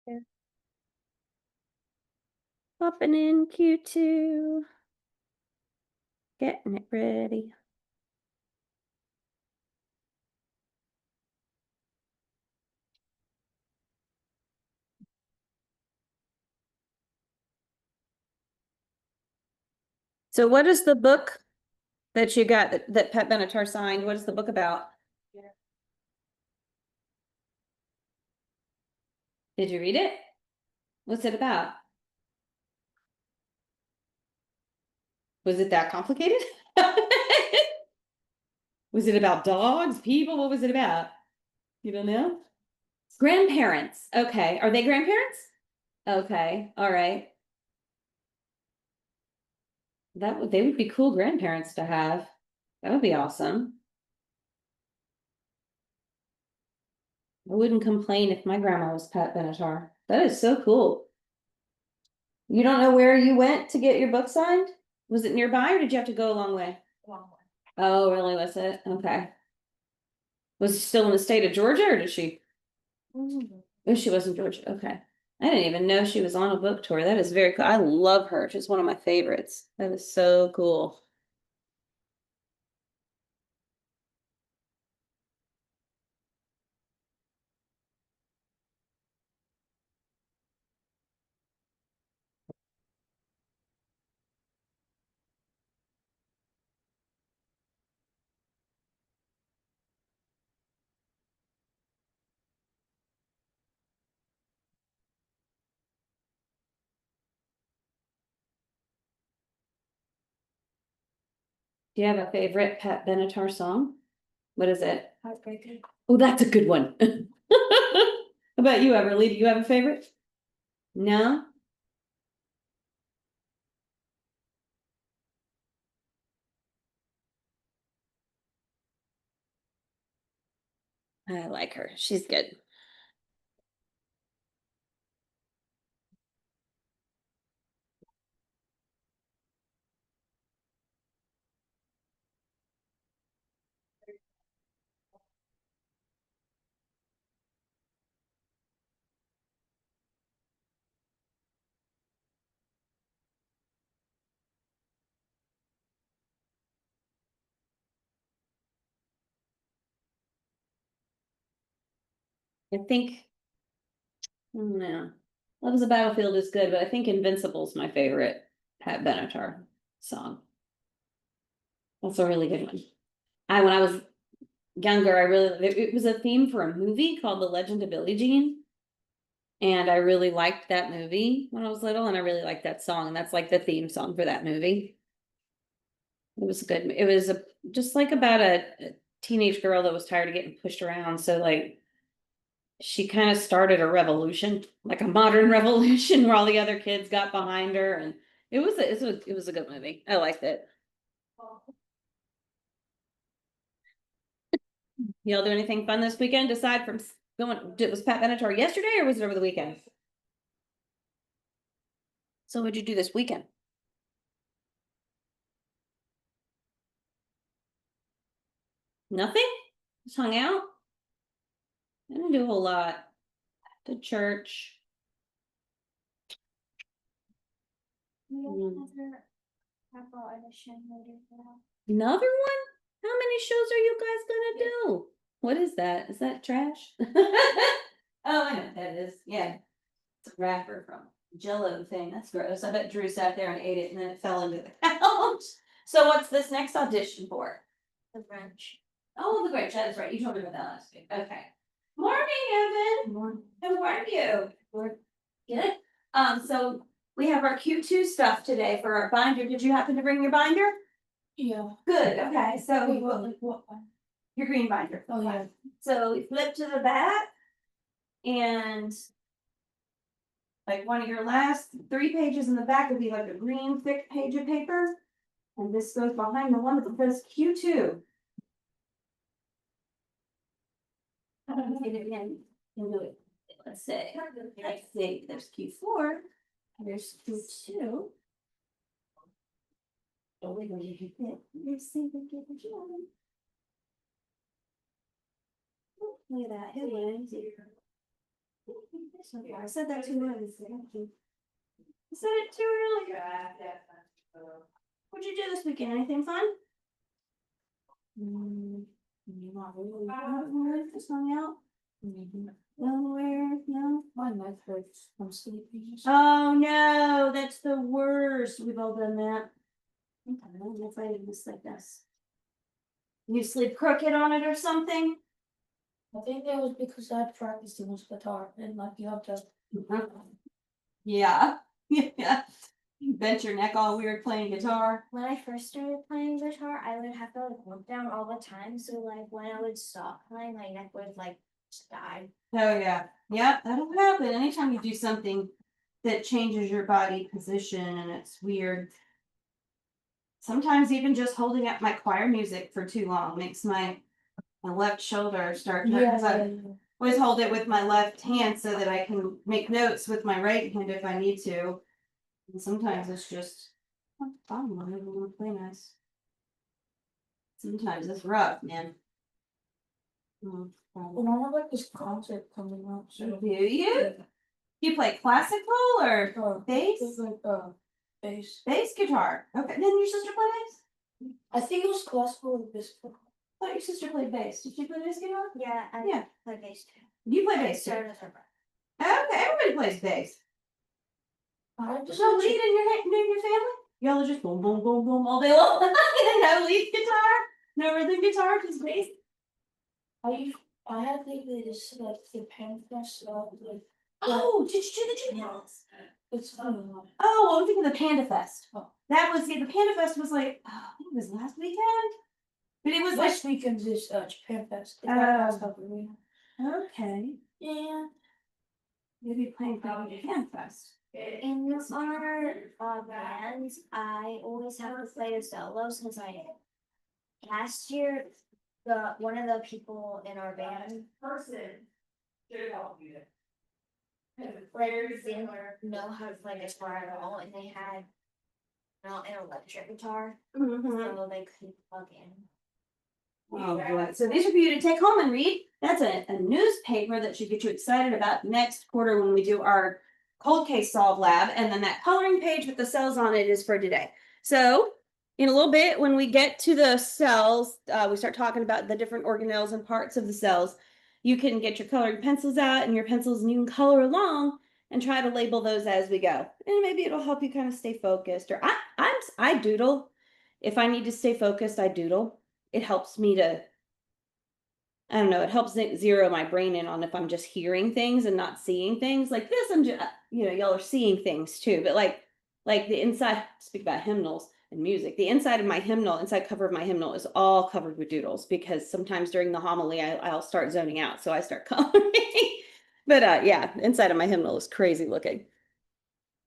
Yeah. Popping in Q2. Getting it ready. So what is the book that you got that Pat Benatar signed? What is the book about? Did you read it? What's it about? Was it that complicated? Was it about dogs, people? What was it about? You don't know? Grandparents. Okay. Are they grandparents? Okay. All right. They would be cool grandparents to have. That would be awesome. I wouldn't complain if my grandma was Pat Benatar. That is so cool. You don't know where you went to get your book signed? Was it nearby or did you have to go a long way? Long way. Oh, really? Was it? Okay. Was she still in the state of Georgia or did she? Oh, she was in Georgia. Okay. I didn't even know she was on a book tour. That is very cool. I love her. She's one of my favorites. That is so cool. Do you have a favorite Pat Benatar song? What is it? Heartbreaker. Oh, that's a good one. How about you, Everly? Do you have a favorite? No? I like her. She's good. I think, no. Love is a Battlefield is good, but I think Invincible's my favorite Pat Benatar song. That's a really good one. When I was younger, it was a theme for a movie called The Legend of Billie Jean. And I really liked that movie when I was little, and I really liked that song. And that's like the theme song for that movie. It was good. It was just like about a teenage girl that was tired of getting pushed around. So like she kind of started a revolution, like a modern revolution where all the other kids got behind her. And it was a good movie. I liked it. Y'all do anything fun this weekend aside from was Pat Benatar yesterday or was it over the weekend? So what'd you do this weekend? Nothing? Just hung out? I didn't do a whole lot. To church. Another one? How many shows are you guys gonna do? What is that? Is that trash? Oh, I know what that is. Yeah. It's a wrapper from Jello thing. That's gross. I bet Drew sat there and ate it and then it fell into the couch. So what's this next audition for? The French. Oh, the Grinch. That is right. You told me about that last week. Okay. Morning, Evan. Morning. How are you? Good. So we have our Q2 stuff today for our binder. Did you happen to bring your binder? Yeah. Good. Okay. So What one? your green binder. Oh, yeah. So we flip to the back and like one of your last 3 pages in the back would be like a green thick page of paper. And this goes behind the one that says Q2. Let's say, there's Q4, there's Q2. Oh, wait, let's see, look at that, headlines here. I said that too early. I said it too early. What'd you do this weekend? Anything fun? You want to this song out? Nowhere, no. My neck hurts. I'm sleepy. Oh no, that's the worst. We've all done that. I'm afraid of this like this. You sleep crooked on it or something? I think that was because I practiced too much guitar and like you have to. Yeah, yeah. You bent your neck all weird playing guitar. When I first started playing guitar, I would have to like look down all the time. So like when I would stop playing, my neck would like just die. Oh yeah, yeah, that'll happen anytime you do something that changes your body position and it's weird. Sometimes even just holding up my choir music for too long makes my left shoulder start to hurt. 'Cause I always hold it with my left hand so that I can make notes with my right hand if I need to. And sometimes it's just fun when I want to play nice. Sometimes it's rough, man. And I have like this concert coming up. So Do you? You play classical or bass? It's like bass. Bass guitar. Okay. Then your sister play bass? I think it was classical with this. I thought your sister played bass. Did she play bass guitar? Yeah, I Yeah. play bass too. You play I bass too. started with her. Okay, everybody plays bass. I just So lead in your family? Y'all are just boom, boom, boom, boom all day long. No lead guitar, no rhythm guitar, just bass. I had this like the pen press like Oh, did you do the juniors? it's funny. Oh, I'm thinking of the Panda Fest. Oh. That was the Panda Fest was like, I think it was last weekend. But it was like, This weekend's is Japan Fest. The Oh. Japan Fest arena. okay, Yeah. maybe playing for the Panda Fest. In our bands, I always have to play a solo since last year one of the people in our band players didn't know how to play guitar at all, and they had an electric guitar, so they couldn't plug in. Oh, boy. So these are for you to take home and read. That's a newspaper that should get you excited about next quarter when we do our cold case solve lab. And then that coloring page with the cells on it is for today. So in a little bit, when we get to the cells, we start talking about the different organelles and parts of the cells. You can get your coloring pencils out and your pencils and you can color along and try to label those as we go. And maybe it'll help you kind of stay focused. Or I doodle. If I need to stay focused, I doodle. It helps me to, I don't know, it helps zero my brain in on if I'm just hearing things and not seeing things. Like this, I'm just, y'all are seeing things too, but like the inside, speak about hymnals and music, the inside of my hymnal, inside cover of my hymnal is all covered with doodles because sometimes during the homily, I'll start zoning out. So I start coloring. But yeah, inside of my hymnal is crazy looking.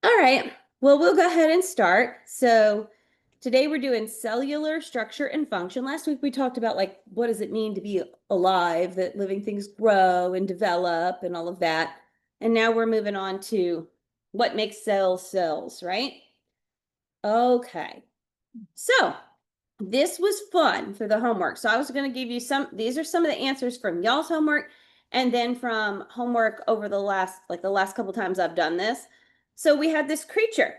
All right, well, we'll go ahead and start. So today we're doing cellular structure and function. Last week we talked about like, what does it mean to be alive, that living things grow and develop and all of that. And now we're moving on to what makes cells cells, right? Okay, so this was fun for the homework. So I was going to give you these are some of the answers from y'all's homework and then from homework over the last couple times I've done this. So we had this creature.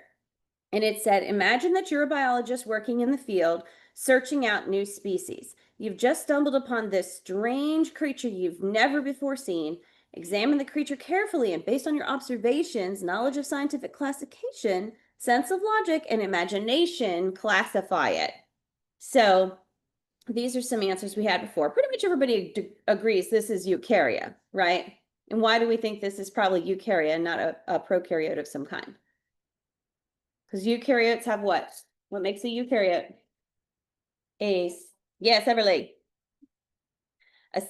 And it said, imagine that you're a biologist working in the field, searching out new species. You've just stumbled upon this strange creature you've never before seen. Examine the creature carefully and based on your observations, knowledge of scientific classification, sense of logic, and imagination, classify it. So these are some answers we had before. Pretty much everybody agrees this is eukarya, right? And why do we think this is probably eukarya, not a prokaryote of some kind? Because eukaryotes have what? What makes a eukaryote? Yes, Everly.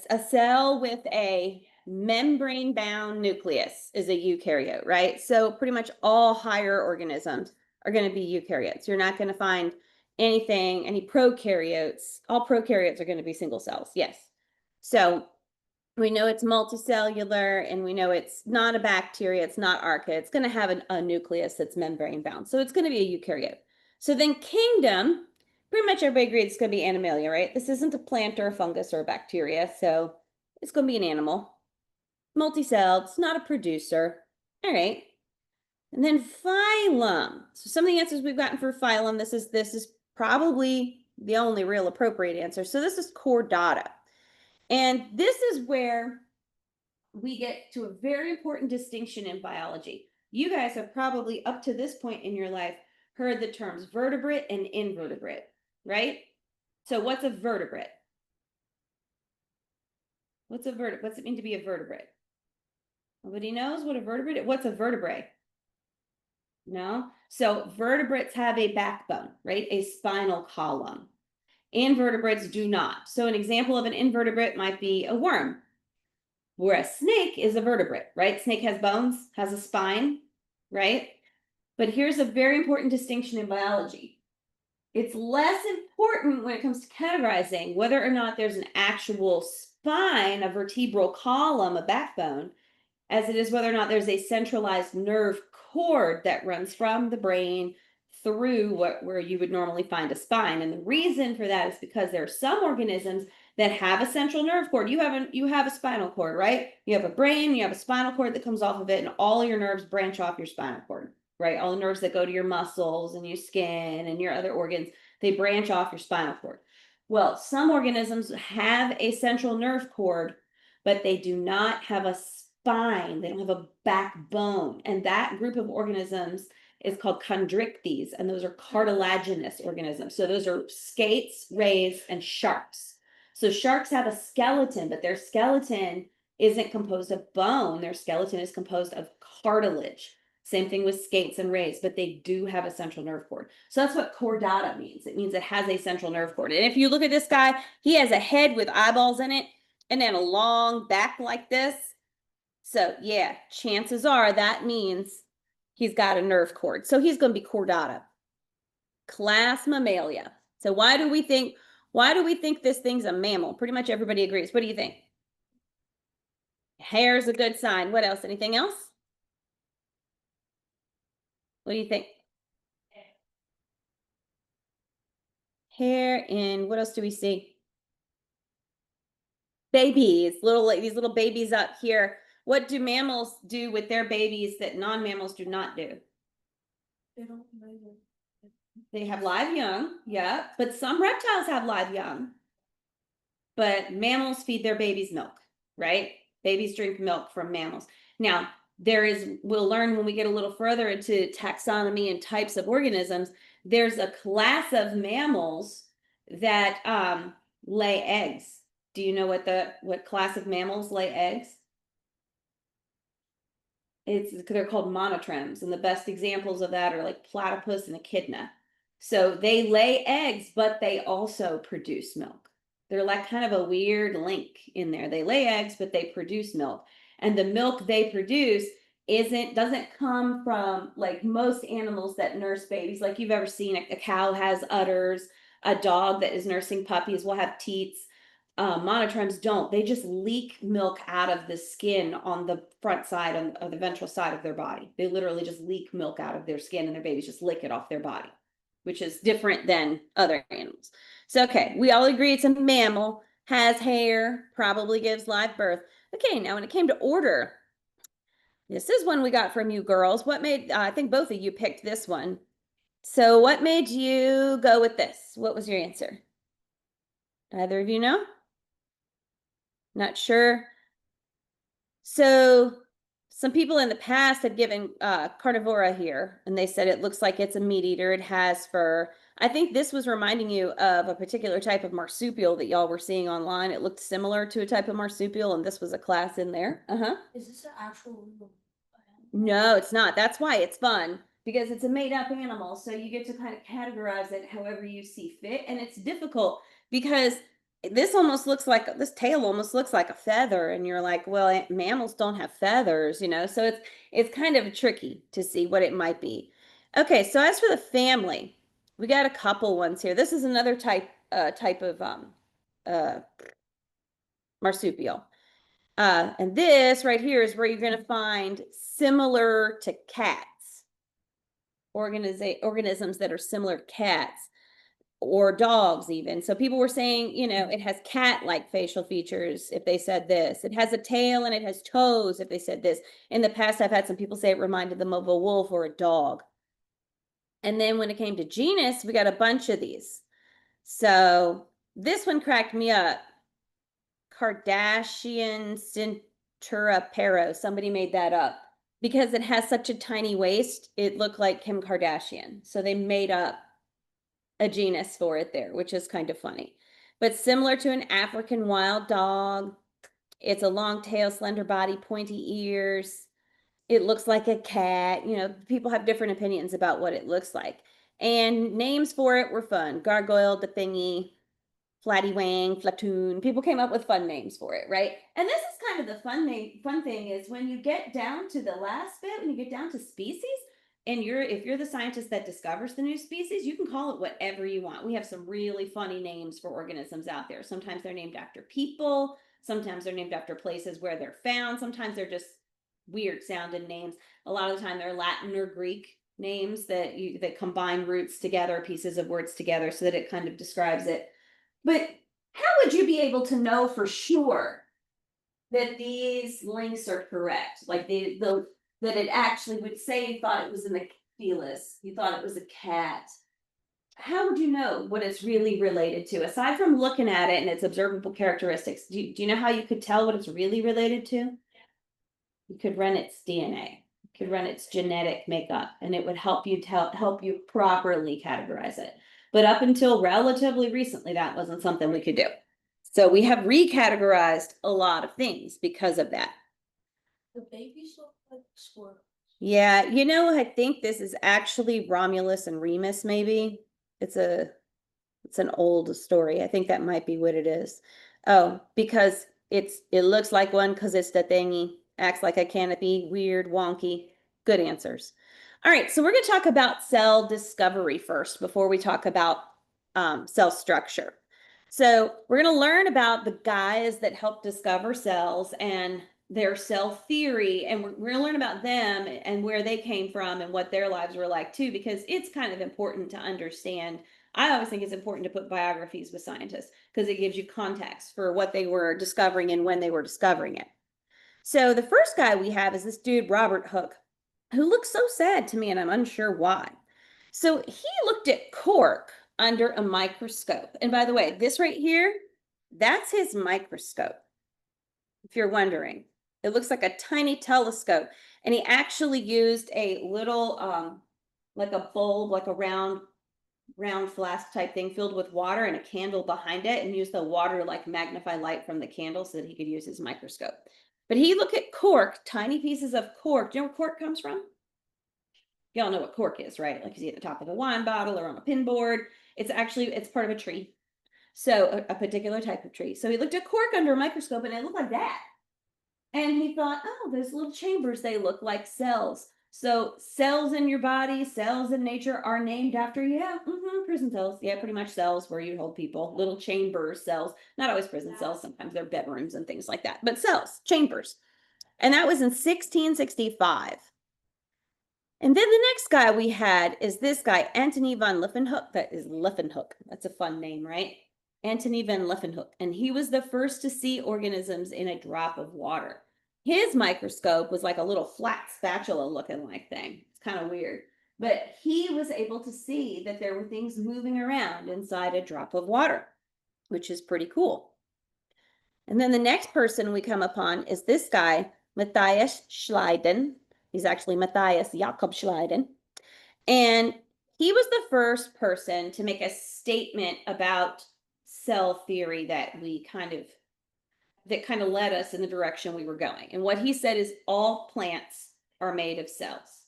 A cell with a membrane-bound nucleus is a eukaryote, right? So pretty much all higher organisms are going to be eukaryotes. You're not going to find any prokaryotes. All prokaryotes are going to be single cells, yes. So we know it's multicellular and we know it's not a bacteria, it's not archaea. It's going to have a nucleus that's membrane bound. So it's going to be a eukaryote. So then kingdom, pretty much everybody agrees it's going to be Animalia, right? This isn't a plant or a fungus or a bacteria. So it's going to be an animal. multi-celled, it's not a producer. All right. And then phylum. So some of the answers we've gotten for phylum, this is probably the only real appropriate answer. So this is chordata. And this is where we get to a very important distinction in biology. You guys have probably up to this point in your life heard the terms vertebrate and invertebrate, right? So what's a vertebrate? What's it mean to be a vertebrate? Nobody knows what a vertebrate is. What's a vertebrae? No. So vertebrates have a backbone, right? A spinal column. Invertebrates do not. So an example of an invertebrate might be a worm, where a snake is a vertebrate, right? Snake has bones, has a spine, right? But here's a very important distinction in biology. It's less important when it comes to categorizing whether or not there's an actual spine, a vertebral column, a backbone, as it is whether or not there's a centralized nerve cord that runs from the brain through where you would normally find a spine. And the reason for that is because there are some organisms that have a central nerve cord. You have a spinal cord, right? You have a brain, you have a spinal cord that comes off of it, and all your nerves branch off your spinal cord, right? All the nerves that go to your muscles and your skin and your other organs, they branch off your spinal cord. Well, some organisms have a central nerve cord, but they do not have a spine. They don't have a backbone. And that group of organisms is called chondrichthyes, and those are cartilaginous organisms. So those are skates, rays, and sharks. So sharks have a skeleton, but their skeleton isn't composed of bone. Their skeleton is composed of cartilage. Same thing with skates and rays, but they do have a central nerve cord. So that's what chordata means. It means it has a central nerve cord. And if you look at this guy, he has a head with eyeballs in it and then a long back like this. So yeah, chances are that means he's got a nerve cord. So he's going to be chordata. Class Mammalia. So why do we think this thing's a mammal? Pretty much everybody agrees. What do you think? Hair's a good sign. What else? Anything else? What do you think? Hair, and what else do we see? Babies, these little babies up here. What do mammals do with their babies that non-mammals do not do? They don't know. They have live young, yeah, but some reptiles have live young. But mammals feed their babies milk, right? Babies drink milk from mammals. Now, we'll learn when we get a little further into taxonomy and types of organisms, there's a class of mammals that lay eggs. Do you know what class of mammals lay eggs? They're called monotremes, and the best examples of that are like platypus and echidna. So they lay eggs, but they also produce milk. They're like kind of a weird link in there. They lay eggs, but they produce milk. And the milk they produce doesn't come from like most animals that nurse babies. Like you've ever seen a cow has udders, a dog that is nursing puppies will have teats. Monotremes don't. They just leak milk out of the skin on the front side of the ventral side of their body. They literally just leak milk out of their skin, and their babies just lick it off their body, which is different than other animals. So, okay, we all agree it's a mammal, has hair, probably gives live birth. Okay, now when it came to order, this is one we got from you girls. What made, I think both of you picked this one. So what made you go with this? What was your answer? Either of you know? Not sure. So some people in the past had given carnivora here, and they said it looks like it's a meat eater. It has fur. I think this was reminding you of a particular type of marsupial that y'all were seeing online. It looked similar to a type of marsupial, and this was a class in there. Is this an actual? No, it's not. That's why it's fun, because it's a made-up animal. So you get to kind of categorize it however you see fit. And it's difficult because this tail almost looks like a feather. And you're like, well, mammals don't have feathers, so it's kind of tricky to see what it might be. Okay, so as for the family, we got a couple ones here. This is another type of marsupial. And this right here is where you're going to find similar to cats, organisms that are similar to cats. or dogs even. So people were saying, you know, it has cat-like facial features if they said this. It has a tail and it has toes if they said this. In the past, I've had some people say it reminded them of a wolf or a dog. And then when it came to genus, we got a bunch of these. So this one cracked me up. Kardashian Cintura Pero. Somebody made that up because it has such a tiny waist. It looked like Kim Kardashian. So they made up a genus for it there, which is kind of funny. But similar to an African wild dog, it's a long tail, slender body, pointy ears. It looks like a cat. You know, people have different opinions about what it looks like. And names for it were fun. Gargoyle, the thingy, Flatty Wang, Flatoon. People came up with fun names for it, right? And this is kind of the fun thing is when you get down to the last bit, when you get down to species, and if you're the scientist that discovers the new species, you can call it whatever you want. We have some really funny names for organisms out there. Sometimes they're named after people, sometimes they're named after places where they're found, sometimes they're just weird sounding names. A lot of the time they're Latin or Greek names that combine roots together, pieces of words together so that it kind of describes it. But how would you be able to know for sure that these links are correct? Like that it actually would say you thought it was an Achilles, you thought it was a cat. How would you know what it's really related to? Aside from looking at it and its observable characteristics, do you know how you could tell what it's really related to? You could run its DNA, you could run its genetic makeup, and it would help you properly categorize it. But up until relatively recently, that wasn't something we could do. So we have recategorized a lot of things because of that. The babies look like squirrels. Yeah, you know, I think this is actually Romulus and Remus, maybe. It's an old story. I think that might be what it is. Oh, because it looks like one because it's the thingy, acts like a canopy, weird, wonky. Good answers. All right, so we're going to talk about cell discovery first before we talk about cell structure. So we're going to learn about the guys that helped discover cells and their cell theory, and we're going to learn about them and where they came from and what their lives were like too, because it's kind of important to understand. I always think it's important to put biographies with scientists because it gives you context for what they were discovering and when they were discovering it. So the first guy we have is this dude, Robert Hooke, who looks so sad to me, and I'm unsure why. So he looked at cork under a microscope. And by the way, this right here, that's his microscope. If you're wondering, it looks like a tiny telescope. And he actually used a little, like a bulb, like a round flask type thing filled with water and a candle behind it, and used the water to like magnify light from the candle so that he could use his microscope. But he looked at cork, tiny pieces of cork. Do you know where cork comes from? Y'all know what cork is, right? Like you see at the top of a wine bottle or on a pin board. It's part of a tree. So a particular type of tree. So he looked at cork under a microscope and it looked like that. And he thought, oh, those little chambers, they look like cells. So cells in your body, cells in nature are named after, prison cells. Yeah, pretty much cells where you hold people, little chambers, cells, not always prison cells. Sometimes they're bedrooms and things like that, but cells, chambers. And that was in 1665. And then the next guy we had is this guy, Antony van Leeuwenhoek. That is Leeuwenhoek. That's a fun name, right? Antony van Leeuwenhoek. And he was the first to see organisms in a drop of water. His microscope was like a little flat spatula looking like thing. It's kind of weird. But he was able to see that there were things moving around inside a drop of water, which is pretty cool. And then the next person we come upon is this guy, Matthias Schleiden. He's actually Matthias Jakob Schleiden. And he was the first person to make a statement about cell theory that kind of led us in the direction we were going. And what he said is all plants are made of cells.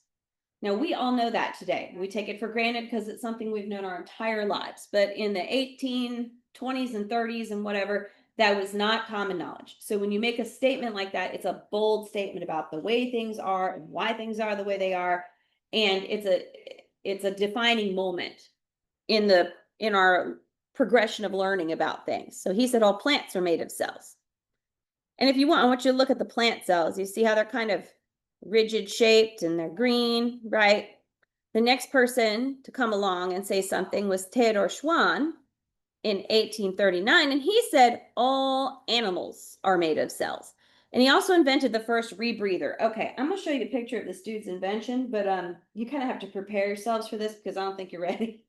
Now, we all know that today. We take it for granted because it's something we've known our entire lives. But in the 1820s and 30s and whatever, that was not common knowledge. So when you make a statement like that, it's a bold statement about the way things are and why things are the way they are. And it's a defining moment in our progression of learning about things. So he said all plants are made of cells. And if you want, I want you to look at the plant cells. You see how they're kind of rigid shaped and they're green, right? The next person to come along and say something was Theodor Schwann in 1839, and he said all animals are made of cells. And he also invented the first rebreather. Okay, I'm gonna show you a picture of this dude's invention, but you kind of have to prepare yourselves for this because I don't think you're ready.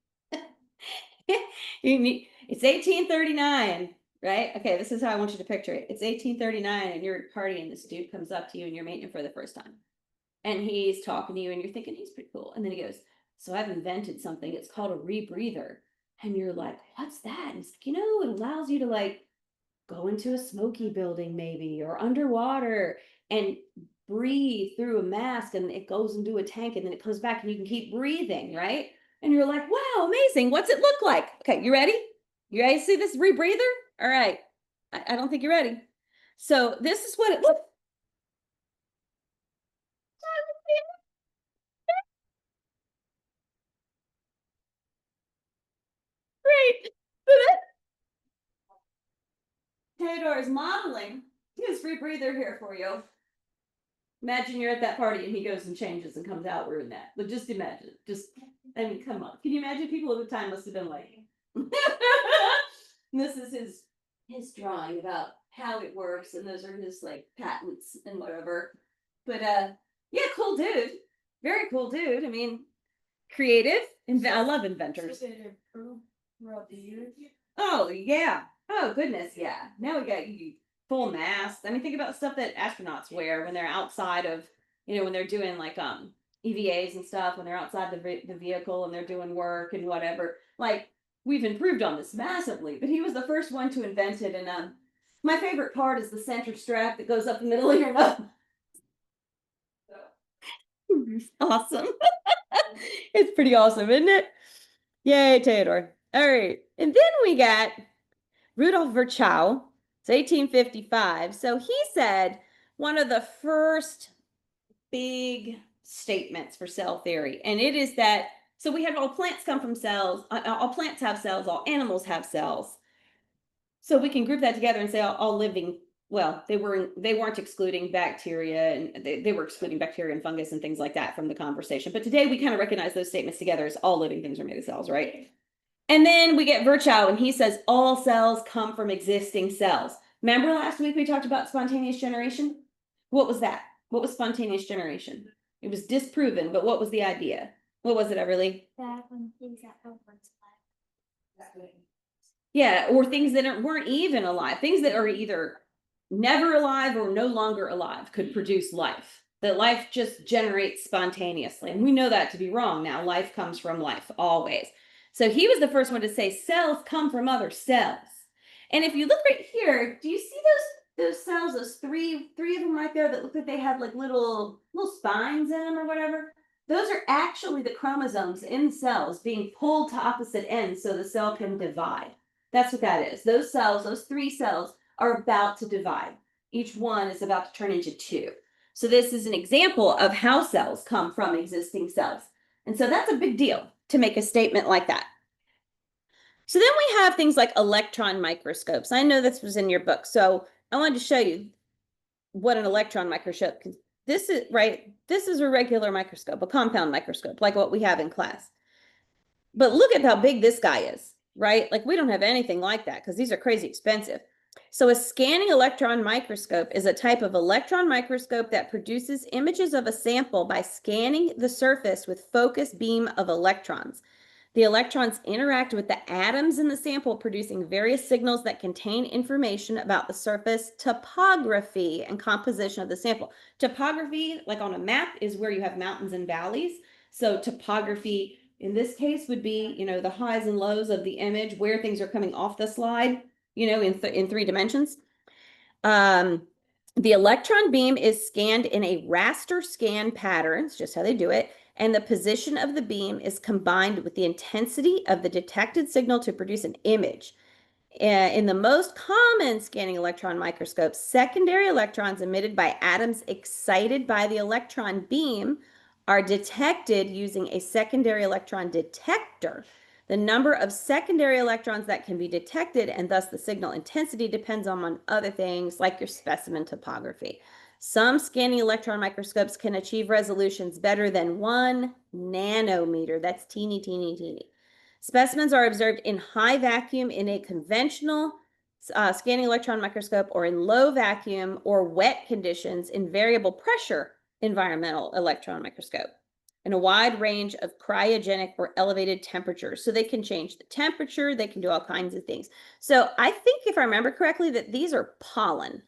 It's 1839, right? Okay, this is how I want you to picture it. It's 1839, and you're at a party, and this dude comes up to you, and you're meeting him for the first time. And he's talking to you, and you're thinking he's pretty cool. And then he goes, "So I've invented something. It's called a rebreather." And you're like, "What's that?" And he's like, it allows you to like go into a smoky building maybe or underwater and breathe through a mask, and it goes into a tank, and then it comes back, and you can keep breathing, right? And you're like, "Wow, amazing. What's it look like?" Okay, you ready? You ready to see this rebreather? All right. I don't think you're ready. So this is what it looks. Great. Theodore is modeling his rebreather here for you. Imagine you're at that party and he goes and changes and comes out wearing that. But just imagine. I mean, come on. Can you imagine people at the time must have been like, this is his drawing about how it works, and those are his like patents and whatever. But yeah, cool dude. Very cool dude. I mean, creative. I love inventors. So they improved throughout the years. Oh yeah. Oh goodness, yeah. Now we got full masks. I mean, think about stuff that astronauts wear when they're outside of, when they're doing like EVAs and stuff, when they're outside the vehicle and they're doing work and whatever. Like, we've improved on this massively, but he was the first one to invent it. And my favorite part is the center strap that goes up the middle of your nose. Awesome. It's pretty awesome, isn't it? Yay, Theodore. All right. And then we got Rudolf Virchow. It's 1855. So he said one of the first big statements for cell theory. And it is that, so we have all plants come from cells, all plants have cells, all animals have cells. So we can group that together and say all living, well, they weren't excluding bacteria, and they were excluding bacteria and fungus and things like that from the conversation. But today we kind of recognize those statements together as all living things are made of cells, right? And then we get Virchow, and he says all cells come from existing cells. Remember last week we talked about spontaneous generation? What was that? What was spontaneous generation? It was disproven, but what was the idea? What was it, Everly? That when things that weren't alive. Yeah, or things that weren't even alive. Things that are either never alive or no longer alive could produce life. That life just generates spontaneously. And we know that to be wrong now. Life comes from life, always. So he was the first one to say cells come from other cells. And if you look right here, do you see those cells, those three of them right there that look like they have like little spines in them or whatever? Those are actually the chromosomes in cells being pulled to opposite ends so the cell can divide. That's what that is. Those cells, those 3 cells, are about to divide. Each one is about to turn into 2. So this is an example of how cells come from existing cells. And so that's a big deal to make a statement like that. So then we have things like electron microscopes. I know this was in your book, so I wanted to show you what an electron microscope is. This is a regular microscope, a compound microscope, like what we have in class. But look at how big this guy is, right? Like we don't have anything like that because these are crazy expensive. So a scanning electron microscope is a type of electron microscope that produces images of a sample by scanning the surface with focused beam of electrons. The electrons interact with the atoms in the sample, producing various signals that contain information about the surface topography and composition of the sample. Topography, like on a map, is where you have mountains and valleys. So topography in this case would be, the highs and lows of the image, where things are coming off the slide, in 3 dimensions. The electron beam is scanned in a raster scan pattern. It's just how they do it. And the position of the beam is combined with the intensity of the detected signal to produce an image. In the most common scanning electron microscopes, secondary electrons emitted by atoms excited by the electron beam are detected using a secondary electron detector. The number of secondary electrons that can be detected and thus the signal intensity depends on other things like your specimen topography. Some scanning electron microscopes can achieve resolutions better than 1 nanometer. That's teeny, teeny, teeny. Specimens are observed in high vacuum in a conventional scanning electron microscope or in low vacuum or wet conditions in variable pressure environmental electron microscope in a wide range of cryogenic or elevated temperatures. So they can change the temperature, they can do all kinds of things. So I think if I remember correctly that these are pollen.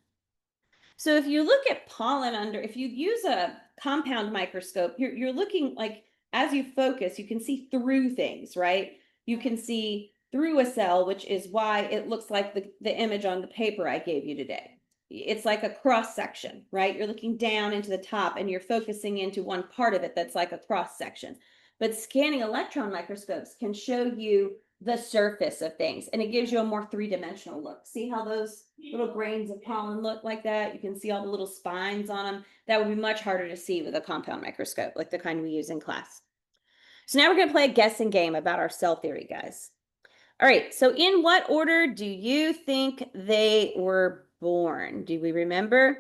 So if you look at pollen if you use a compound microscope, you're looking like as you focus, you can see through things, right? You can see through a cell, which is why it looks like the image on the paper I gave you today. It's like a cross section, right? You're looking down into the top and you're focusing into one part of it that's like a cross section. But scanning electron microscopes can show you the surface of things and it gives you a more three-dimensional look. See how those little grains of pollen look like that? You can see all the little spines on them. That would be much harder to see with a compound microscope, like the kind we use in class. So now we're going to play a guessing game about our cell theory, guys. All right, so in what order do you think they were born? Do we remember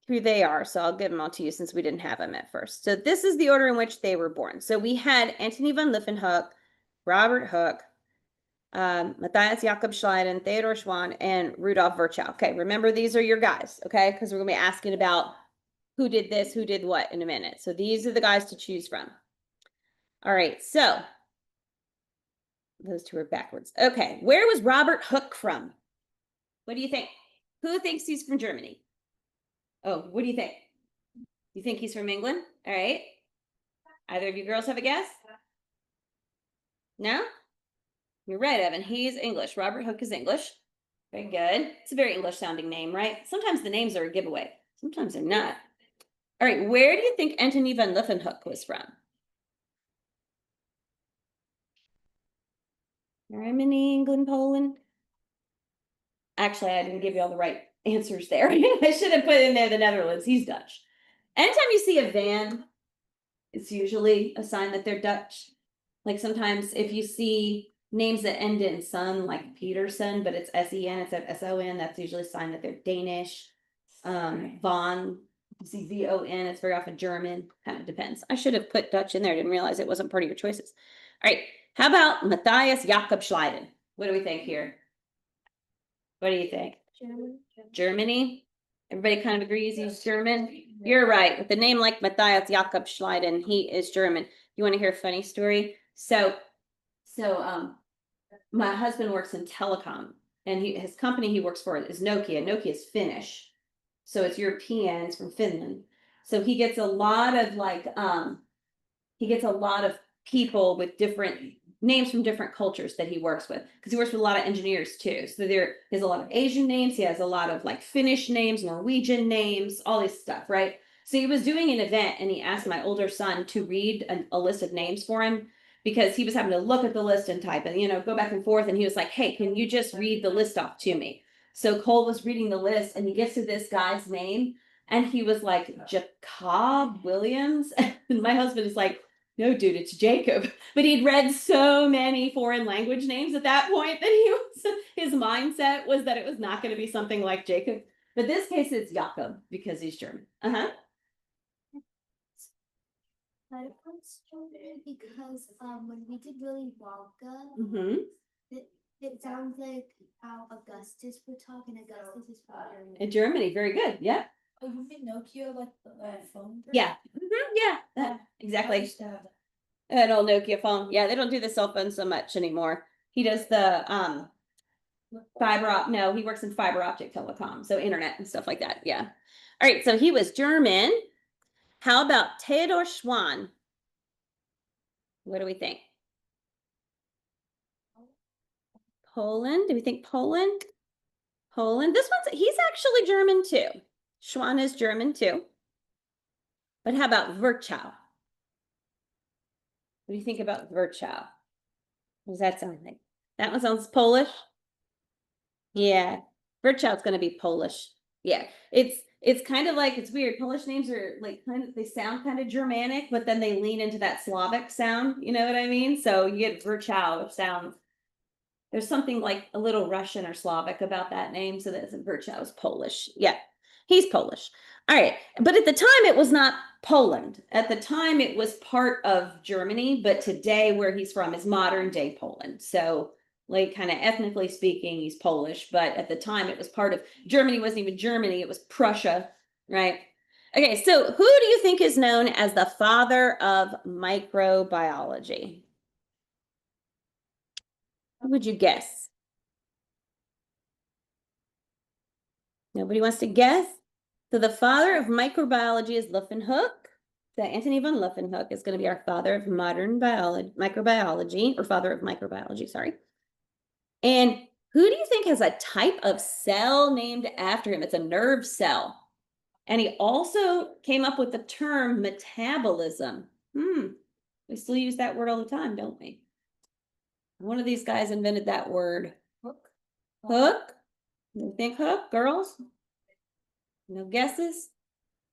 who they are? So I'll give them all to you since we didn't have them at first. So this is the order in which they were born. So we had Antony von Leeuwenhoek, Robert Hooke, Matthias Jakob Schleiden, Theodor Schwann, and Rudolf Virchow. Okay, remember these are your guys, okay? Because we're going to be asking about who did this, who did what in a minute. So these are the guys to choose from. All right, so those two are backwards. Okay, where was Robert Hooke from? What do you think? Who thinks he's from Germany? Oh, what do you think? You think he's from England? All right. Either of you girls have a guess? No? You're right, Evan. He's English. Robert Hooke is English. Very good. It's a very English sounding name, right? Sometimes the names are a giveaway. Sometimes they're not. All right, where do you think Antony von Leeuwenhoek was from? Germany, England, Poland? Actually, I didn't give you all the right answers there. I should have put in there the Netherlands. He's Dutch. Anytime you see a van, it's usually a sign that they're Dutch. Like sometimes if you see names that end in son, like Peterson, but it's S-E-N instead of S-O-N, that's usually a sign that they're Danish. Von, you see V-O-N, it's very often German. Kind of depends. I should have put Dutch in there. I didn't realize it wasn't part of your choices. All right. How about Matthias Jakob Schleiden? What do we think here? What do you think? Germany? Everybody kind of agrees he's German? You're right. With a name like Matthias Jakob Schleiden, he is German. You want to hear a funny story? So my husband works in telecom and his company he works for is Nokia. Nokia is Finnish. So it's European, it's from Finland. So he gets a lot of people with different names from different cultures that he works with because he works with a lot of engineers too. So there's a lot of Asian names. He has a lot of like Finnish names, Norwegian names, all this stuff, right? So he was doing an event and he asked my older son to read a list of names for him because he was having to look at the list and type and, go back and forth. And he was like, hey, can you just read the list off to me? So Cole was reading the list and he gets to this guy's name and he was like, Jacob Williams. And my husband is like, no, dude, it's Jacob. But he'd read so many foreign language names at that point that his mindset was that it was not going to be something like Jacob. But this case, it's Jakob because he's German. Because when we did Willy Wonka, Mm-hmm. it sounds like how Augustus would talk, and Augustus is from Germany. In Germany, very good. Yeah. Oh, you mean Nokia, like the phone? Yeah. Yeah. Exactly. An old Nokia phone. Yeah, they don't do the cell phone so much anymore. He does the no, he works in fiber optic telecom, so internet and stuff like that. Yeah. All right, so he was German. How about Theodor Schwann? What do we think? Poland? Do we think Poland? Poland. He's actually German too. Schwann is German too. But how about Virchow? What do you think about Virchow? What does that sound like? That one sounds Polish. Yeah, Virchow's going to be Polish. Yeah, it's kind of like it's weird. Polish names are like they sound kind of Germanic, but then they lean into that Slavic sound. You know what I mean? So you get Virchow, which sounds there's something like a little Russian or Slavic about that name, so that Virchow is Polish. Yeah. He's Polish. All right. But at the time, it was not Poland. At the time, it was part of Germany. But today, where he's from is modern day Poland. So, like, kind of ethnically speaking, he's Polish. But at the time, it was part of Germany, wasn't even Germany, it was Prussia, right? Okay. So, who do you think is known as the father of microbiology? Who would you guess? Nobody wants to guess? So the father of microbiology is Leeuwenhoek. So Antony von Leeuwenhoek is going to be our father of modern biology, microbiology, or father of microbiology, sorry. And who do you think has a type of cell named after him? It's a nerve cell. And he also came up with the term metabolism. We still use that word all the time, don't we? One of these guys invented that word. Hook. Hook? You think Hook, girls? No guesses?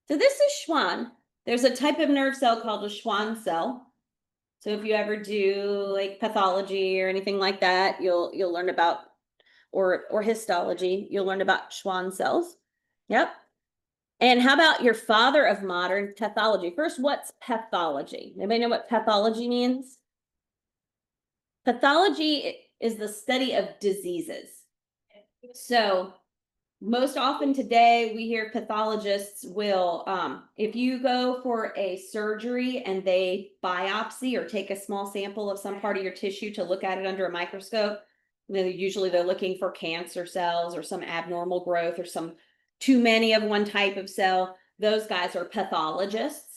So this is Schwann. There's a type of nerve cell called a Schwann cell. So if you ever do like pathology or anything like that, you'll learn about, or histology, you'll learn about Schwann cells. Yep. And how about your father of modern pathology? First, what's pathology? Anybody know what pathology means? Pathology is the study of diseases. So most often today we hear pathologists will, if you go for a surgery and they biopsy or take a small sample of some part of your tissue to look at it under a microscope, usually they're looking for cancer cells or some abnormal growth or some too many of one type of cell. Those guys are pathologists.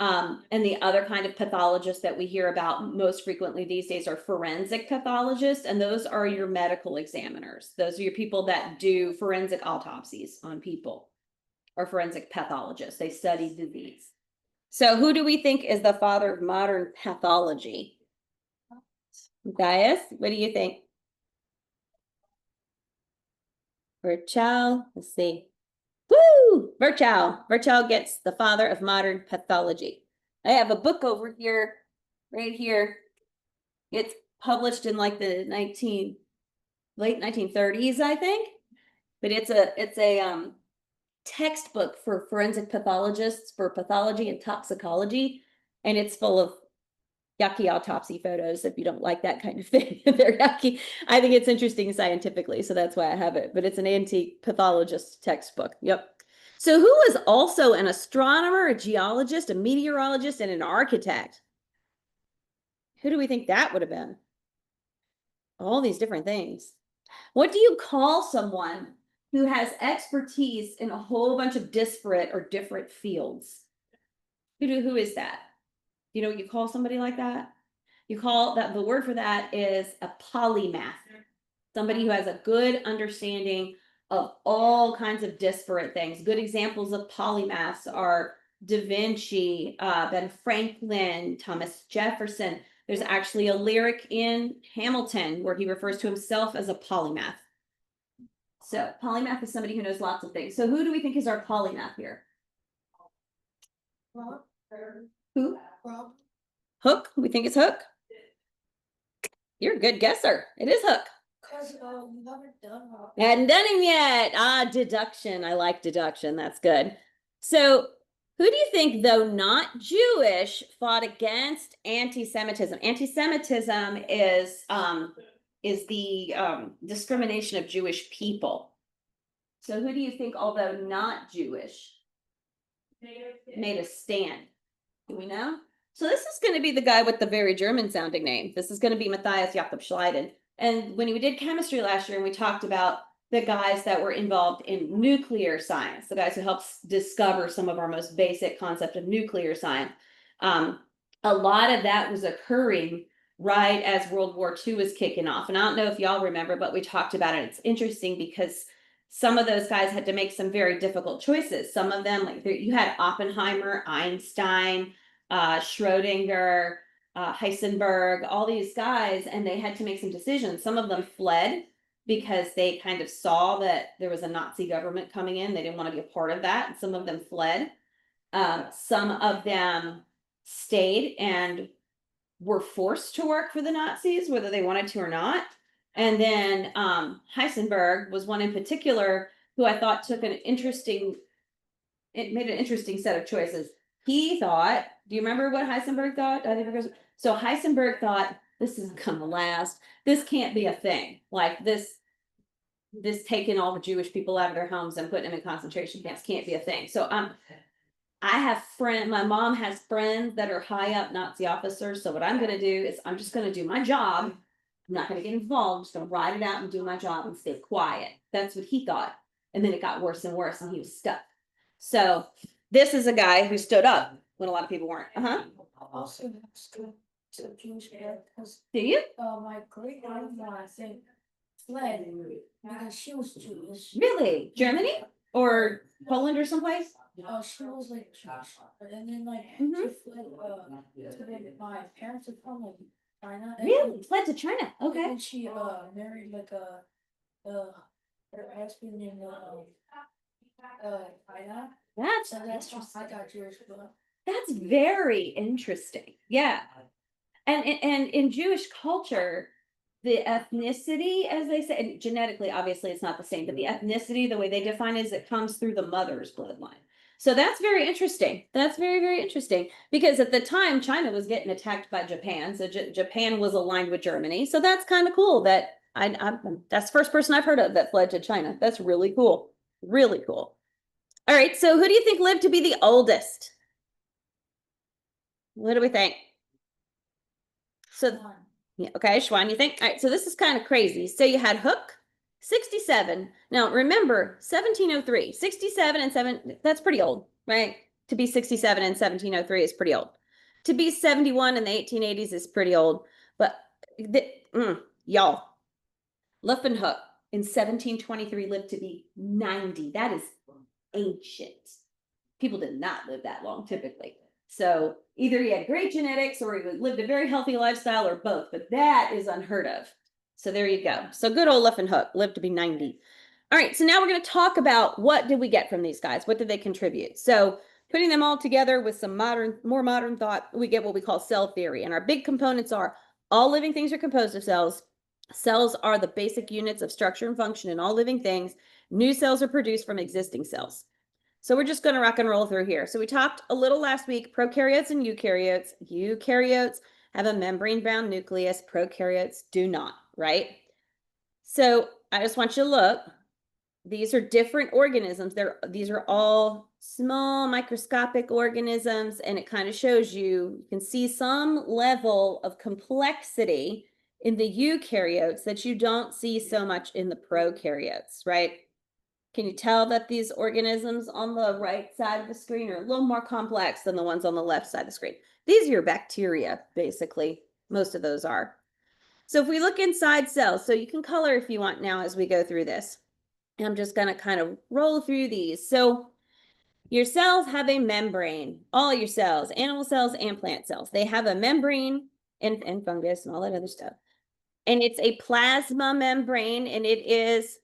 And the other kind of pathologists that we hear about most frequently these days are forensic pathologists, and those are your medical examiners. Those are your people that do forensic autopsies on people, or forensic pathologists. They study disease. So who do we think is the father of modern pathology? Gaius, what do you think? Virchow, let's see. Woo! Virchow. Virchow gets the father of modern pathology. I have a book over here, right here. It's published in like the late 1930s, I think. But it's a textbook for forensic pathologists for pathology and toxicology, and it's full of yucky autopsy photos if you don't like that kind of thing. They're yucky. I think it's interesting scientifically, so that's why I have it. But it's an antique pathologist textbook. Yep. So who was also an astronomer, a geologist, a meteorologist, and an architect? Who do we think that would have been? All these different things. What do you call someone who has expertise in a whole bunch of disparate or different fields? Who is that? You know what you call somebody like that? You call that, the word for that is a polymath. Somebody who has a good understanding of all kinds of disparate things. Good examples of polymaths are Da Vinci, Ben Franklin, Thomas Jefferson. There's actually a lyric in Hamilton where he refers to himself as a polymath. So polymath is somebody who knows lots of things. So who do we think is our polymath here? Who? Hook? We think it's Hook? You're a good guesser. It is Hook. Because you haven't done one. I hadn't done him yet. Deduction. I like deduction. That's good. So who do you think, though not Jewish, fought against anti-Semitism? Anti-Semitism is the discrimination of Jewish people. So who do you think, although not Jewish, made a stand? Do we know? So this is going to be the guy with the very German sounding name. This is going to be Matthias Jakob Schleiden. And when we did chemistry last year and we talked about the guys that were involved in nuclear science, the guys who helped discover some of our most basic concept of nuclear science, a lot of that was occurring right as World War II was kicking off. And I don't know if y'all remember, but we talked about it. It's interesting because some of those guys had to make some very difficult choices. Some of them, like you had Oppenheimer, Einstein, Schrodinger, Heisenberg, all these guys, and they had to make some decisions. Some of them fled because they kind of saw that there was a Nazi government coming in. They didn't want to be a part of that. Some of them fled. Some of them stayed and were forced to work for the Nazis, whether they wanted to or not. And then Heisenberg was one in particular who I thought took an interesting it made an interesting set of choices. He thought, do you remember what Heisenberg thought? So Heisenberg thought, this isn't gonna last. This can't be a thing. Like this taking all the Jewish people out of their homes and putting them in concentration camps can't be a thing. So I have my mom has friends that are high up Nazi officers. So what I'm gonna do is I'm just gonna do my job. I'm not gonna get involved. I'm just gonna ride it out and do my job and stay quiet. That's what he thought. And then it got worse and worse and he was stuck. So this is a guy who stood up when a lot of people weren't. Also, that's good to Jewish parents, because Do you? my great grandma, I think, fled because she was Jewish. Really? Germany or Poland or someplace? She was like Jewish, and then like Mhm. she fled. My parents are from like China. And Really? Fled to China. And Okay. then she married like her husband in China. That's So that's just I got Jewish blood. That's very interesting. Yeah. And in Jewish culture, the ethnicity, as they say, and genetically, obviously it's not the same, but the ethnicity, the way they define it is it comes through the mother's bloodline. So that's very interesting. That's very, very interesting because at the time China was getting attacked by Japan. So Japan was aligned with Germany. So that's kind of cool that that's the first person I've heard of that fled to China. That's really cool. Really cool. All right. So who do you think lived to be the oldest? What do we think? So, yeah, okay, Schwan, you think? All right, so this is kind of crazy. So you had Hook, 67. Now remember, 1703, 67 and 7, that's pretty old, right? To be 67 in 1703 is pretty old. To be 71 in the 1880s is pretty old. But y'all, Hook in 1723 lived to be 90. That is ancient. People did not live that long typically. So either he had great genetics or he lived a very healthy lifestyle or both, but that is unheard of. So there you go. So good old Hook lived to be 90. All right, so now we're going to talk about what did we get from these guys? What did they contribute? So putting them all together with some more modern thought, we get what we call cell theory. And our big components are all living things are composed of cells. Cells are the basic units of structure and function in all living things. New cells are produced from existing cells. So we're just going to rock and roll through here. So we talked a little last week, prokaryotes and eukaryotes. Eukaryotes have a membrane-bound nucleus. Prokaryotes do not, right? So I just want you to look. These are different organisms. These are all small microscopic organisms, and it kind of shows you can see some level of complexity in the eukaryotes that you don't see so much in the prokaryotes, right? Can you tell that these organisms on the right side of the screen are a little more complex than the ones on the left side of the screen? These are your bacteria, basically. Most of those are. So if we look inside cells, so you can color if you want now as we go through this. And I'm just going to kind of roll through these. So your cells have a membrane. All your cells, animal cells and plant cells, they have a membrane and fungus and all that other stuff. And it's a plasma membrane, and it is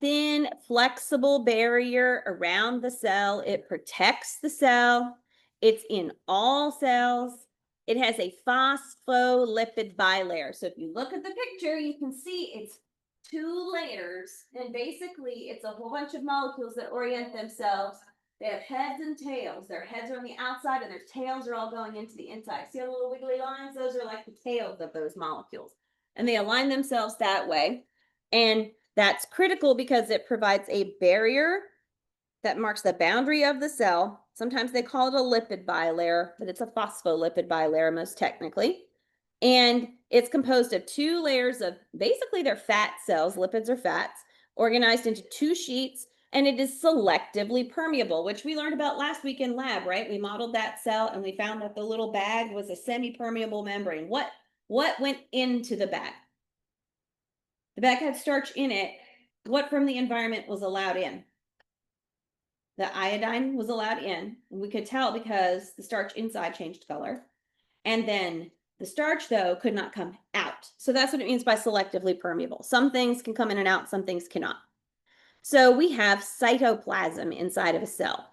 thin, flexible barrier around the cell. It protects the cell. It's in all cells. It has a phospholipid bilayer. So if you look at the picture, you can see it's 2 layers. And basically, it's a whole bunch of molecules that orient themselves. They have heads and tails. Their heads are on the outside and their tails are all going into the inside. See the little wiggly lines? Those are like the tails of those molecules. And they align themselves that way. And that's critical because it provides a barrier that marks the boundary of the cell. Sometimes they call it a lipid bilayer, but it's a phospholipid bilayer most technically. And it's composed of 2 layers of basically they're fat cells, lipids are fats, organized into 2 sheets, and it is selectively permeable, which we learned about last week in lab, right? We modeled that cell and we found that the little bag was a semi-permeable membrane. What went into the bag? The bag had starch in it. What from the environment was allowed in? The iodine was allowed in. And we could tell because the starch inside changed color. And then the starch, though, could not come out. So that's what it means by selectively permeable. Some things can come in and out, some things cannot. So we have cytoplasm inside of a cell.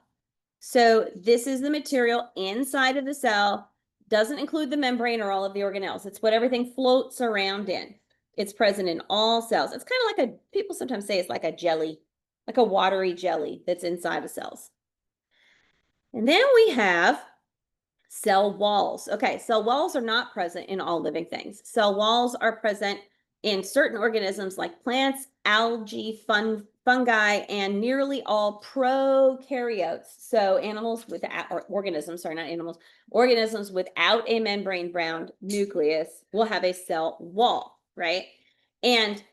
So this is the material inside of the cell. Doesn't include the membrane or all of the organelles. It's what everything floats around in. It's present in all cells. It's kind of like people sometimes say it's like a jelly like a watery jelly that's inside of cells. And then we have cell walls. Okay, cell walls are not present in all living things. Cell walls are present in certain organisms like plants, algae, fungi, and nearly all prokaryotes. So animals without, or organisms, sorry, not animals, organisms without a membrane-bound nucleus will have a cell wall, right? And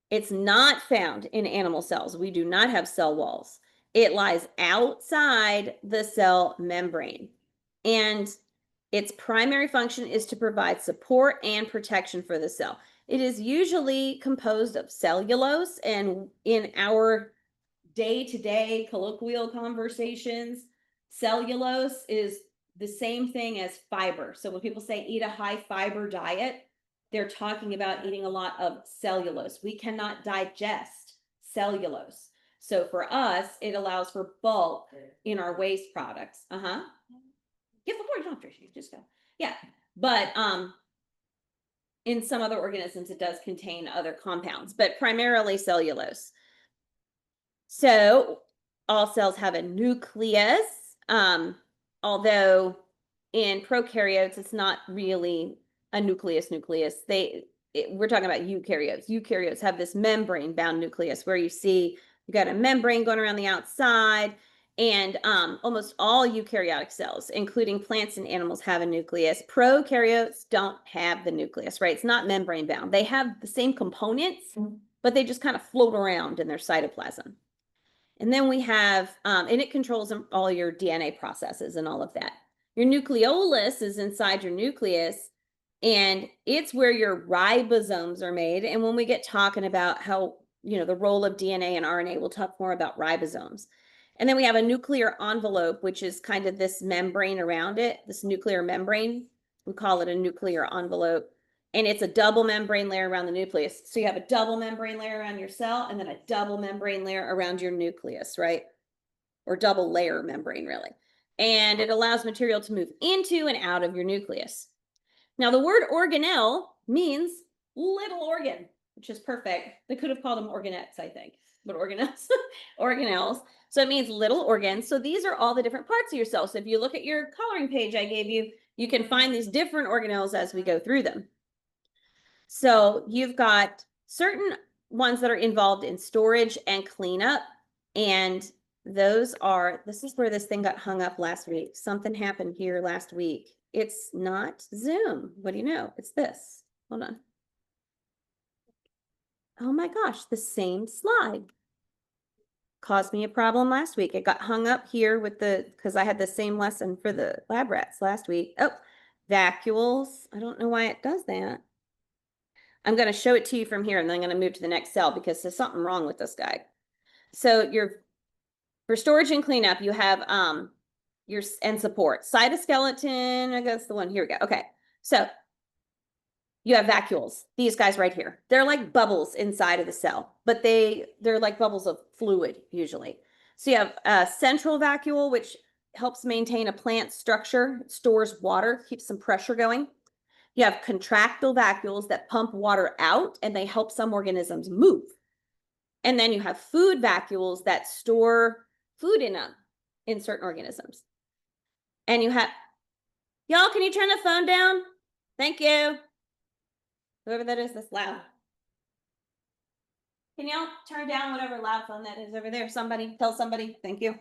it's not found in animal cells. We do not have cell walls. It lies outside the cell membrane. And its primary function is to provide support and protection for the cell. It is usually composed of cellulose, and in our day-to-day colloquial conversations, cellulose is the same thing as fiber. So when people say eat a high fiber diet, they're talking about eating a lot of cellulose. We cannot digest cellulose. So for us, it allows for bulk in our waste products. Get the board, don't you just go. Yeah. But in some other organisms, it does contain other compounds, but primarily cellulose. So all cells have a nucleus, although in prokaryotes, it's not really a nucleus. We're talking about eukaryotes. Eukaryotes have this membrane-bound nucleus where you see you got a membrane going around the outside, and almost all eukaryotic cells, including plants and animals, have a nucleus. Prokaryotes don't have the nucleus, right? It's not membrane-bound. They have the same components, but they just kind of float around in their cytoplasm. And then we have, and it controls all your DNA processes and all of that. Your nucleolus is inside your nucleus, and it's where your ribosomes are made. And when we get talking about how, the role of DNA and RNA, we'll talk more about ribosomes. And then we have a nuclear envelope, which is kind of this membrane around it, this nuclear membrane. We call it a nuclear envelope. And it's a double membrane layer around the nucleus. So you have a double membrane layer around your cell and then a double membrane layer around your nucleus, right? Or double layer membrane, really. And it allows material to move into and out of your nucleus. Now, the word organelle means little organ, which is perfect. They could have called them organettes, I think, but organelles, organelles. So it means little organs. So these are all the different parts of your cell. So if you look at your coloring page I gave you, you can find these different organelles as we go through them. So you've got certain ones that are involved in storage and cleanup. And this is where this thing got hung up last week. Something happened here last week. It's not Zoom. What do you know? It's this. Hold on. Oh my gosh, the same slide caused me a problem last week. It got hung up here because I had the same lesson for the lab rats last week. Oh, vacuoles. I don't know why it does that. I'm going to show it to you from here, and then I'm going to move to the next cell because there's something wrong with this guy. So for storage and cleanup, you have and support. Cytoskeleton, I guess the one, here we go. Okay, so you have vacuoles, these guys right here. They're like bubbles inside of the cell, but they're like bubbles of fluid usually. So you have a central vacuole, which helps maintain a plant structure, stores water, keeps some pressure going. You have contractile vacuoles that pump water out, and they help some organisms move. And then you have food vacuoles that store food in them in certain organisms. And you have, y'all, can you turn the phone down? Thank you. Whoever that is, that's loud. Can y'all turn down whatever loud phone that is over there? Somebody, tell somebody. Thank you.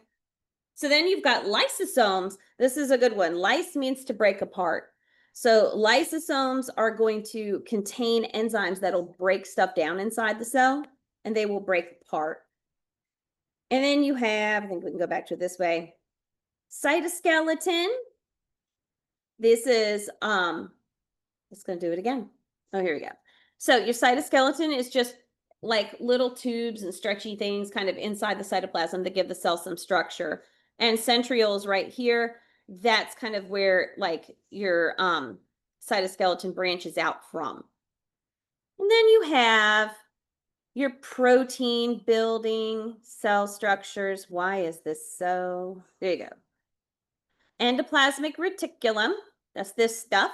So then you've got lysosomes. This is a good one. Lyse means to break apart. So lysosomes are going to contain enzymes that'll break stuff down inside the cell, and they will break apart. And then you have, I think we can go back to it this way, cytoskeleton. This is, let's go do it again. Oh, here we go. So your cytoskeleton is just like little tubes and stretchy things kind of inside the cytoplasm that give the cell some structure. And centrioles right here, that's kind of where like your cytoskeleton branches out from. And then you have your protein building cell structures. Why is this so? There you go. Endoplasmic reticulum, that's this stuff.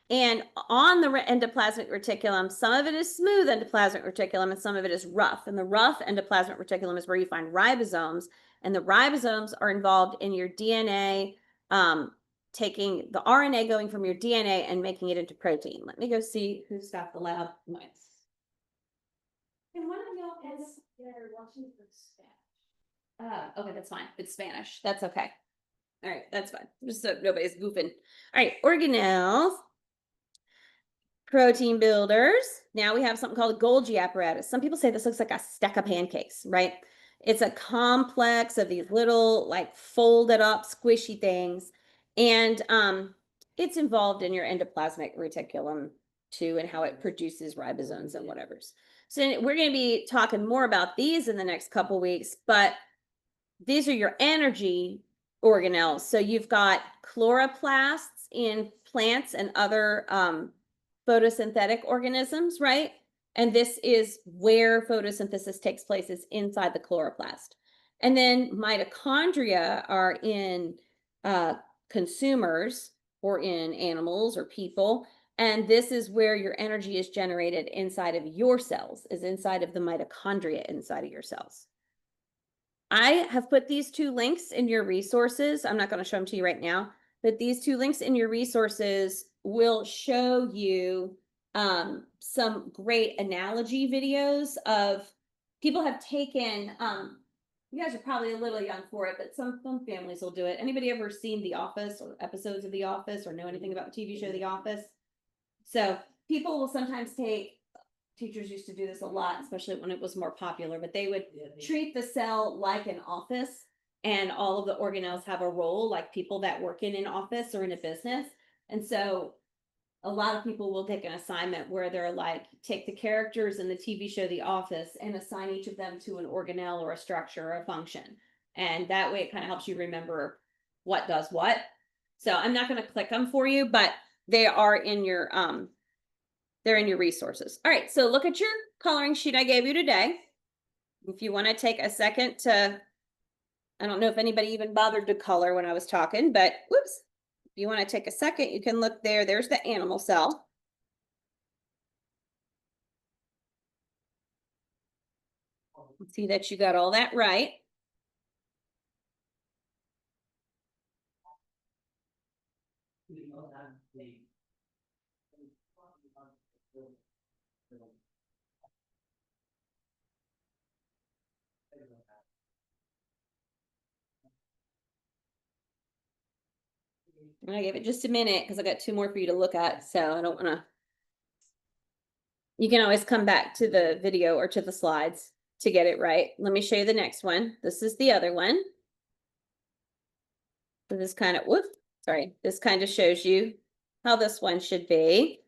And on the endoplasmic reticulum, some of it is smooth endoplasmic reticulum and some of it is rough. And the rough endoplasmic reticulum is where you find ribosomes. And the ribosomes are involved in your DNA, taking the RNA, going from your DNA and making it into protein. Let me go see who's got the lab notes. And one of y'all is watching for Spanish. Okay, that's fine. It's Spanish. That's okay. All right, that's fine. Just so nobody's goofing. All right, organelles. Protein builders. Now we have something called a Golgi apparatus. Some people say this looks like a stack of pancakes, right? It's a complex of these little like folded up squishy things. And it's involved in your endoplasmic reticulum too, and how it produces ribosomes and whatever's. So we're going to be talking more about these in the next couple weeks, but these are your energy organelles. So you've got chloroplasts in plants and other photosynthetic organisms, right? And this is where photosynthesis takes place, is inside the chloroplast. And then mitochondria are in consumers or in animals or people. And this is where your energy is generated inside of your cells, is inside of the mitochondria inside of your cells. I have put these two links in your resources. I'm not going to show them to you right now, but these two links in your resources will show you some great analogy videos of people have taken, you guys are probably a little young for it, but some families will do it. Anybody ever seen The Office or episodes of The Office or know anything about the TV show The Office? So people will sometimes take, teachers used to do this a lot, especially when it was more popular, but they would treat the cell like an office, and all of the organelles have a role like people that work in an office or in a business. And so a lot of people will take an assignment where they're like, take the characters in the TV show The Office and assign each of them to an organelle or a structure or a function. And that way it kind of helps you remember what does what. So I'm not going to click them for you, but they are in your they're in your resources. All right, so look at your coloring sheet I gave you today. If you want to take a second to, I don't know if anybody even bothered to color when I was talking, but whoops. If you want to take a second, you can look there. There's the animal cell. See that you got all that right. And I gave it just a minute because I got two more for you to look at, so I don't want to. You can always come back to the video or to the slides to get it right. Let me show you the next one. This is the other one. So this kind of, whoop, sorry, this kind of shows you how this one should be.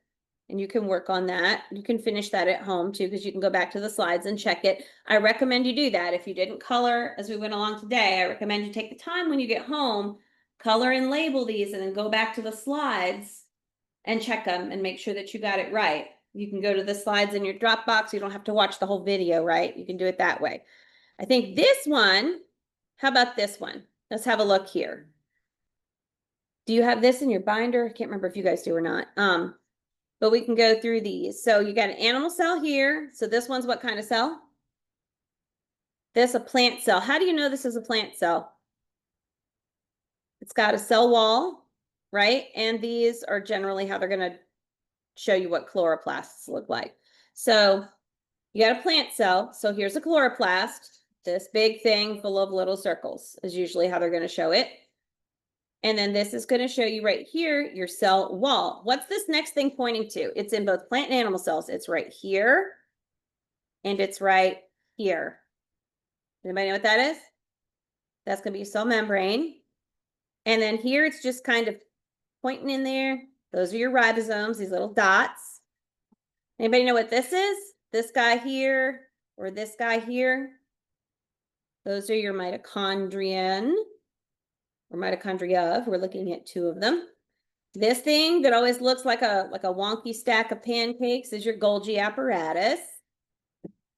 And you can work on that. You can finish that at home too, because you can go back to the slides and check it. I recommend you do that. If you didn't color as we went along today, I recommend you take the time when you get home, color and label these, and then go back to the slides and check them and make sure that you got it right. You can go to the slides in your Dropbox. You don't have to watch the whole video, right? You can do it that way. I think this one, how about this one? Let's have a look here. Do you have this in your binder? I can't remember if you guys do or not. But we can go through these. So you got an animal cell here. So this one's what kind of cell? This a plant cell. How do you know this is a plant cell? It's got a cell wall, right? And these are generally how they're going to show you what chloroplasts look like. So you got a plant cell. So here's a chloroplast. This big thing full of little circles is usually how they're going to show it. And then this is going to show you right here, your cell wall. What's this next thing pointing to? It's in both plant and animal cells. It's right here and it's right here. Anybody know what that is? That's going to be cell membrane. And then here it's just kind of pointing in there. Those are your ribosomes, these little dots. Anybody know what this is? This guy here or this guy here? Those are your mitochondrion. Or mitochondria. We're looking at two of them. This thing that always looks like a wonky stack of pancakes is your Golgi apparatus.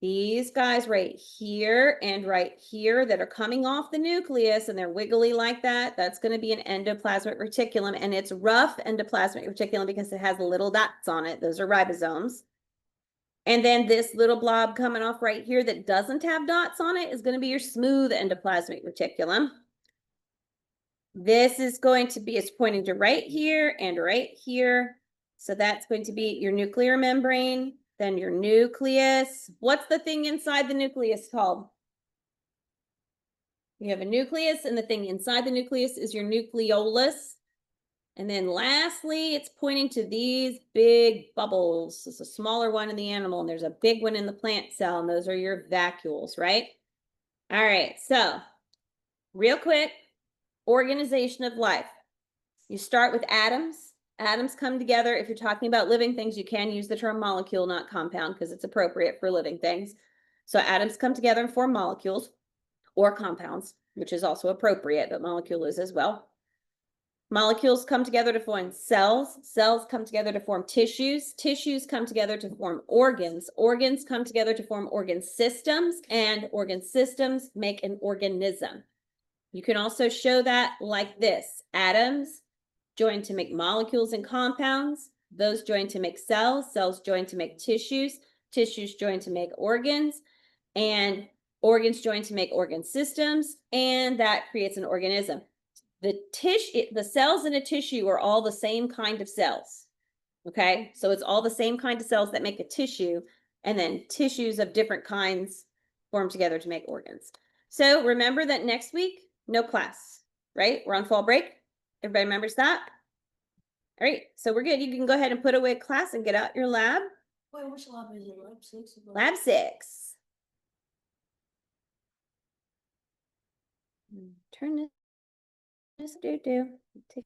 these guys right here and right here that are coming off the nucleus and they're wiggly like that, that's going to be an endoplasmic reticulum, and it's rough endoplasmic reticulum because it has little dots on it. Those are ribosomes. And then this little blob coming off right here that doesn't have dots on it is going to be your smooth endoplasmic reticulum. This is going to be, it's pointing to right here and right here. So that's going to be your nuclear membrane, then your nucleus. What's the thing inside the nucleus called? You have a nucleus, and the thing inside the nucleus is your nucleolus. And then lastly, it's pointing to these big bubbles. It's a smaller one in the animal, and there's a big one in the plant cell, and those are your vacuoles, right? All right, so real quick, organization of life. You start with atoms. Atoms come together. If you're talking about living things, you can use the term molecule, not compound, because it's appropriate for living things. So atoms come together and form molecules or compounds, which is also appropriate, but molecule is as well. Molecules come together to form cells. Cells come together to form tissues. Tissues come together to form organs. Organs come together to form organ systems, and organ systems make an organism. You can also show that like this. Atoms join to make molecules and compounds. Those join to make cells. Cells join to make tissues. Tissues join to make organs. And organs join to make organ systems. And that creates an organism. The cells in a tissue are all the same kind of cells. Okay, so it's all the same kind of cells that make a tissue, and then tissues of different kinds form together to make organs. So remember that next week, no class, right? We're on fall break. Everybody remembers that? All right, so we're good. You can go ahead and put away class and get out your lab. Wait, which lab is it? Lab 6? Lab 6. Turn this do. Take